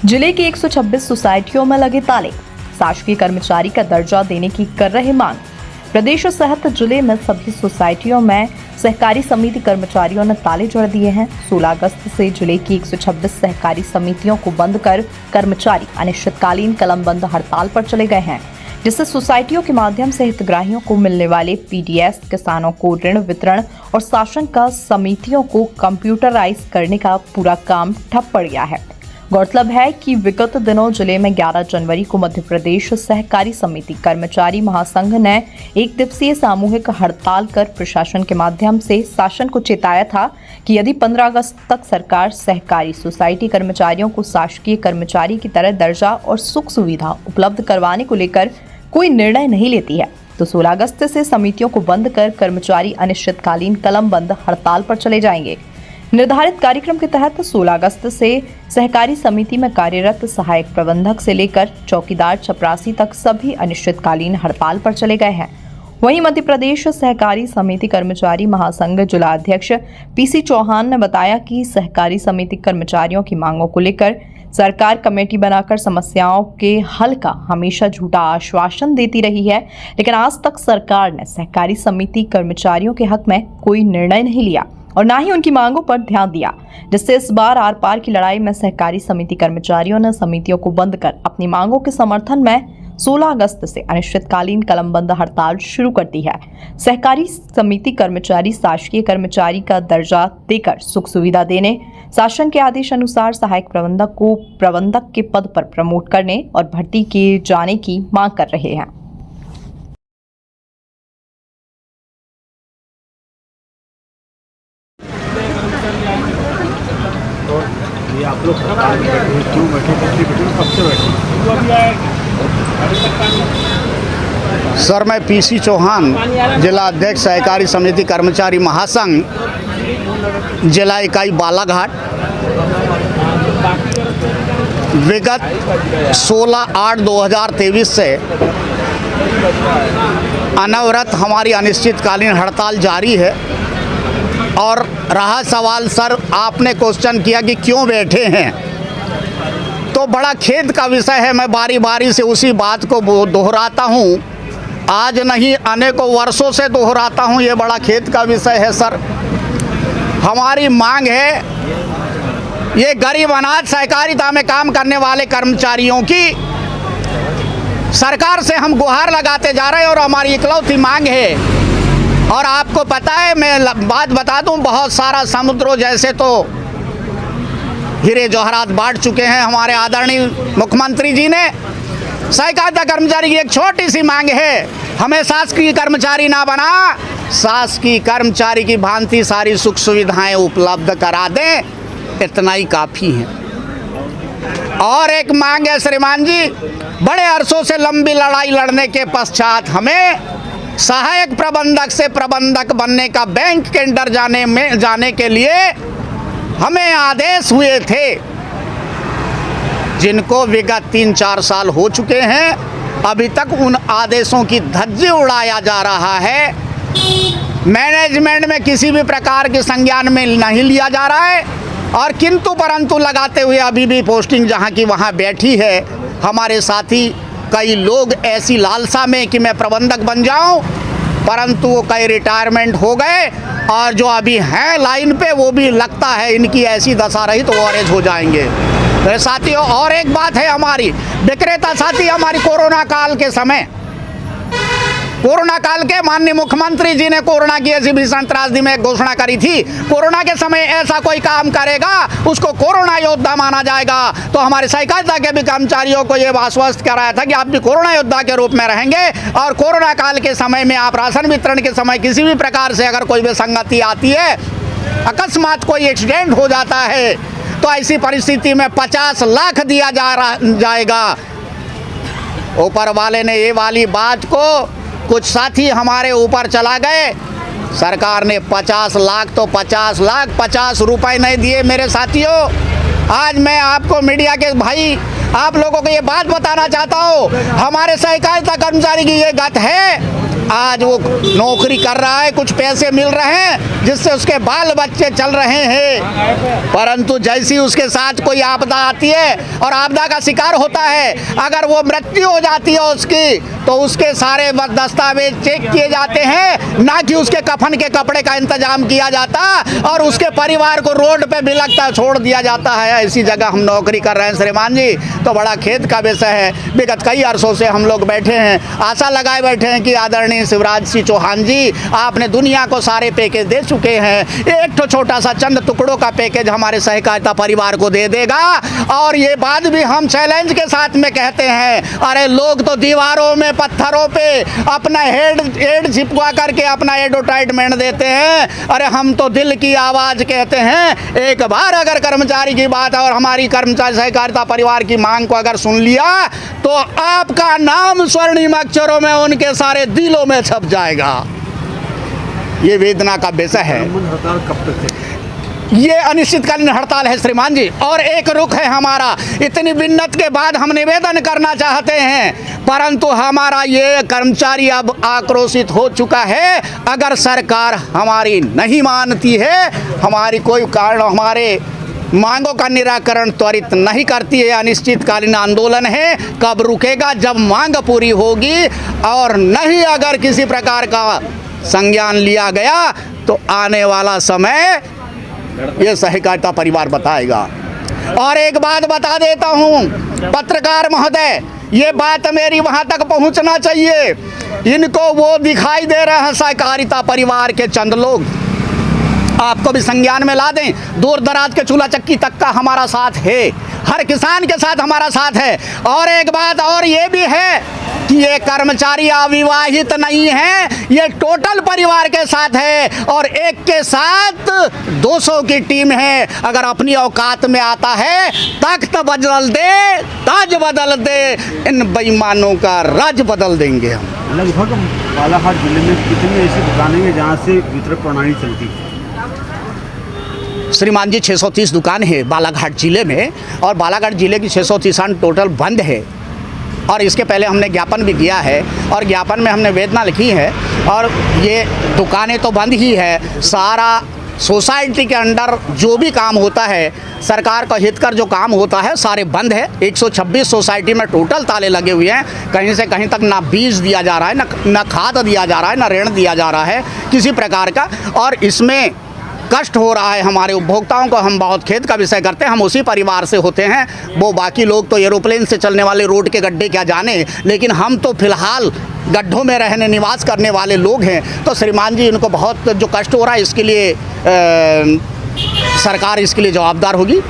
जिले की 126 सोसाइटियों में लगे ताले, शासकीय कर्मचारी का दर्जा देने की कर रहे मांग। प्रदेश सहित जिले में सभी सोसाइटियों में सहकारी समिति कर्मचारियों ने ताले जड़ दिए हैं। 16 अगस्त से जिले की 126 सहकारी समितियों को बंद कर कर्मचारी अनिश्चितकालीन कलमबंद हड़ताल पर चले गए हैं, जिससे सोसाइटियों के माध्यम से हितग्राहियों को मिलने वाले पीडीएस, किसानों को ऋण वितरण और शासन का समितियों को कंप्यूटराइज करने का पूरा काम ठप पड़ गया है। गौरतलब है कि विगत दिनों जिले में 11 जनवरी को मध्य प्रदेश सहकारी समिति कर्मचारी महासंघ ने एक दिवसीय सामूहिक हड़ताल कर प्रशासन के माध्यम से शासन को चेताया था कि यदि 15 अगस्त तक सरकार सहकारी सोसाइटी कर्मचारियों को शासकीय कर्मचारी की तरह दर्जा और सुख सुविधा उपलब्ध करवाने को लेकर कोई निर्णय नहीं लेती है तो 16 अगस्त से समितियों को बंद कर कर्मचारी अनिश्चितकालीन कलमबंद हड़ताल पर चले जाएंगे। निर्धारित कार्यक्रम के तहत 16 अगस्त से सहकारी समिति में कार्यरत सहायक प्रबंधक से लेकर चौकीदार चपरासी तक सभी अनिश्चितकालीन हड़ताल पर चले गए हैं। वहीं मध्य प्रदेश सहकारी समिति कर्मचारी महासंघ जिलाध्यक्ष पीसी चौहान ने बताया कि सहकारी समिति कर्मचारियों की मांगों को लेकर सरकार कमेटी बनाकर समस्याओं के हल का हमेशा झूठा आश्वासन देती रही है, लेकिन आज तक सरकार ने सहकारी समिति कर्मचारियों के हक में कोई निर्णय नहीं लिया और ना ही उनकी मांगों पर ध्यान दिया, जिससे इस बार आर पार की लड़ाई में सहकारी समिति कर्मचारियों ने समितियों को बंद कर अपनी मांगों के समर्थन में 16 अगस्त से अनिश्चितकालीन कलमबंद हड़ताल शुरू कर दी है। सहकारी समिति कर्मचारी शासकीय कर्मचारी का दर्जा देकर सुख सुविधा देने, शासन के आदेश अनुसार सहायक प्रबंधक को प्रबंधक के पद पर प्रमोट करने और भर्ती किए जाने की मांग कर रहे हैं। ये आप लोग क्यों बैठे कब से बैठे? सर, मैं पीसी चौहान, जिला अध्यक्ष सहकारी समिति कर्मचारी महासंघ, जिला इकाई बालाघाट। विगत 16/8/2023 से अनवरत हमारी अनिश्चितकालीन हड़ताल जारी है। और रहा सवाल, सर आपने क्वेश्चन किया कि क्यों बैठे हैं, तो बड़ा खेद का विषय है। मैं बारी बारी से उसी बात को दोहराता हूँ, आज नहीं अनेकों वर्षों से दोहराता हूँ। ये बड़ा खेद का विषय है सर। हमारी मांग है, ये गरीब अनाथ सहकारिता में काम करने वाले कर्मचारियों की सरकार से हम गुहार लगाते जा रहे हैं और हमारी इकलौती मांग है। और आपको पता है, मैं बात बता दूं, बहुत सारा समुद्रों जैसे तो हीरे जवाहरात बांट चुके हैं हमारे आदरणीय मुख्यमंत्री जी ने। सहकारिता कर्मचारी की एक छोटी सी मांग है, हमें शासकीय कर्मचारी ना बना, शासकीय कर्मचारी की भांति सारी सुख सुविधाएं उपलब्ध करा दें, इतना ही काफ़ी है। और एक मांग है श्रीमान जी, बड़े अरसों से लंबी लड़ाई लड़ने के पश्चात हमें सहायक प्रबंधक से प्रबंधक बनने का बैंक के अंदर जाने के लिए हमें आदेश हुए थे, जिनको विगत 3-4 साल हो चुके हैं। अभी तक उन आदेशों की धज्जी उड़ाया जा रहा है। मैनेजमेंट में किसी भी प्रकार के संज्ञान में नहीं लिया जा रहा है और किंतु परंतु लगाते हुए अभी भी पोस्टिंग जहां की वहां बैठी है। हमारे साथी कई लोग ऐसी लालसा में कि मैं प्रबंधक बन जाऊं, परंतु वो कई रिटायरमेंट हो गए और जो अभी हैं लाइन पे, वो भी लगता है इनकी ऐसी दशा रही तो ऑरेंज हो जाएंगे। तो साथियों, और एक बात है, हमारी विक्रेता साथी हमारी कोरोना काल के माननीय मुख्यमंत्री जी ने कोरोना की ऐसी भीषण त्रासदी में घोषणा करी थी, कोरोना के समय ऐसा कोई काम करेगा उसको कोरोना योद्धा माना जाएगा। तो हमारे सहकारिता के भी कर्मचारियों को ये आश्वस्त कराया था कि आप भी कोरोना योद्धा के रूप में रहेंगे और कोरोना काल के समय में आप राशन वितरण के समय किसी भी प्रकार से अगर कोई विसंगति आती है, अकस्मात कोई एक्सीडेंट हो जाता है, तो ऐसी परिस्थिति में 50 लाख दिया जाएगा। ऊपर वाले ने ये वाली बात को, कुछ साथी हमारे ऊपर चला गए, सरकार ने 50 लाख तो 50 लाख 50 रुपए नहीं दिए। मेरे साथियों, आज मैं आपको मीडिया के भाई आप लोगों को ये बात बताना चाहता हूँ, हमारे सहकारिता कर्मचारी की ये गत है आज वो नौकरी कर रहा है, कुछ पैसे मिल रहे हैं जिससे उसके बाल बच्चे चल रहे हैं। परंतु जैसी उसके साथ कोई आपदा आती है और आपदा का शिकार होता है, अगर वो मृत्यु हो जाती है उसकी, तो उसके सारे दस्तावेज चेक किए जाते हैं, ना कि उसके कफन के कपड़े का इंतजाम किया जाता और उसके परिवार को रोड पे बिलखता छोड़ दिया जाता है। ऐसी जगह हम नौकरी कर रहे हैं श्रीमान जी, तो बड़ा खेद का विषय है। विगत कई अरसों से हम लोग बैठे हैं, आशा लगाए बैठे हैं कि आदरणीय शिवराज सिंह चौहान जी आपने दुनिया को सारे पैकेज दे चुके हैं, एक तो छोटा सा चंद टुकड़ों का पैकेज हमारे सहकारिता परिवार को दे देगा। और ये बात भी हम चैलेंज के साथ में कहते हैं, अरे लोग तो दीवारों में पत्थरों पे अपना हेड चिपका करके अपना एडवर्टाइजमेंट देते हैं, अरे हम तो दिल की आवाज़ कहते हैं। एक बार अगर कर्मचारी की बात और हमारी कर्मचारी सहकारिता परिवार की मांग को अगर सुन लिया तो आपका नाम स्वर्णिम अक्षरों में उनके सारे दिलों में छप जाएगा। ये वेदना का विषय है। हड़ताल कब तक है? ये अनिश्चितकालीन हड़ताल है श्रीमान जी, और एक रुख है हमारा। इतनी मिन्नत के बाद हम निवेदन करना चाहते हैं, परंतु हमारा ये कर्मचारी अब आक्रोशित हो चुका है। अगर सरकार हमारी नहीं मानती है, हमारी कोई कारण हमारे मांगों का निराकरण त्वरित नहीं करती है, अनिश्चितकालीन आंदोलन है। कब रुकेगा? जब मांग पूरी होगी, और नहीं अगर किसी प्रकार का संज्ञान लिया गया तो आने वाला समय ये सहकारिता परिवार बताएगा। और एक बात बता देता हूँ पत्रकार महोदय, ये बात मेरी वहाँ तक पहुँचना चाहिए। इनको वो दिखाई दे रहे हैं सहकारिता परिवार के चंद लोग, आपको भी संज्ञान में ला दें, दूर दराज के चूल्हा चक्की तक का हमारा साथ है, हर किसान के साथ हमारा साथ है। और एक बात और ये भी है कि ये कर्मचारी अविवाहित नहीं है, ये टोटल परिवार के साथ है, और एक के साथ 200 की टीम है। अगर अपनी औकात में आता है, तख्त बदल दे, ताज बदल दे, इन बेईमानों का राज बदल देंगे हम। लगभग बालाघाट जिले में कितनी ऐसी दुकानें हैं जहाँ से वितरण प्रणाली चलती है? श्रीमान जी 630 दुकान है बालाघाट जिले में, और बालाघाट जिले की 630 टोटल बंद है। और इसके पहले हमने ज्ञापन भी दिया है, और ज्ञापन में हमने वेदना लिखी है, और ये दुकानें तो बंद ही है, सारा सोसाइटी के अंडर जो भी काम होता है, सरकार का हितकर जो काम होता है, सारे बंद है। 126 सोसाइटी में टोटल ताले लगे हुए हैं, कहीं से कहीं तक ना बीज दिया जा रहा है, ना खाद दिया जा रहा है, ना ऋण दिया जा रहा है किसी प्रकार का। और इसमें कष्ट हो रहा है हमारे उपभोक्ताओं को, हम बहुत खेद का विषय करते हैं। हम उसी परिवार से होते हैं, वो बाकी लोग तो एरोप्लेन से चलने वाले रोड के गड्ढे क्या जाने, लेकिन हम तो फिलहाल गड्ढों में रहने निवास करने वाले लोग हैं। तो श्रीमान जी इनको बहुत जो कष्ट हो रहा है, इसके लिए सरकार इसके लिए जवाबदार होगी।